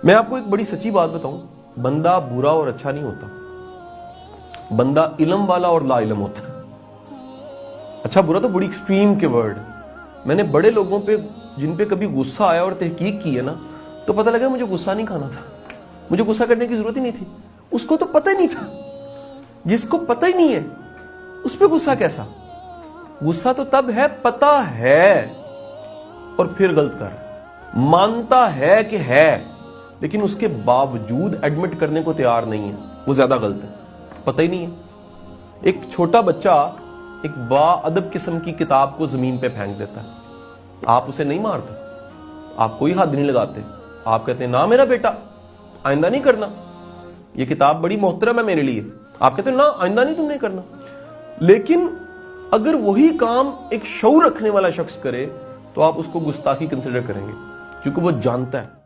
मैं आपको एक बड़ी सच्ची बात बताऊं, बंदा बुरा और अच्छा नहीं होता, बंदा इल्म वाला और ला इल्म होता है। अच्छा बुरा तो बड़ी एक्सट्रीम के वर्ड। मैंने बड़े लोगों पे जिन पे कभी गुस्सा आया और तहकीक की है ना, तो पता लगा मुझे गुस्सा नहीं खाना था, मुझे गुस्सा करने की जरूरत ही नहीं थी। उसको तो पता ही नहीं था। जिसको पता ही नहीं है उस पर गुस्सा कैसा? गुस्सा तो तब है पता है और फिर गलत कर, मानता है कि है लेकिन उसके बावजूद एडमिट करने को तैयार नहीं है, वो ज्यादा गलत है। पता ही नहीं है। एक छोटा बच्चा एक बाअदब किस्म की किताब को जमीन पे फेंक देता है, आप उसे नहीं मारते, आप कोई हाथ नहीं लगाते, आप कहते हैं ना मेरा बेटा आइंदा नहीं करना, ये किताब बड़ी मोहतरम है मेरे लिए, आप कहते हैं ना आइंदा नहीं तुमने करना। लेकिन अगर वही काम एक शऊर रखने वाला शख्स करे तो आप उसको गुस्ताखी कंसिडर करेंगे, क्योंकि वो जानता है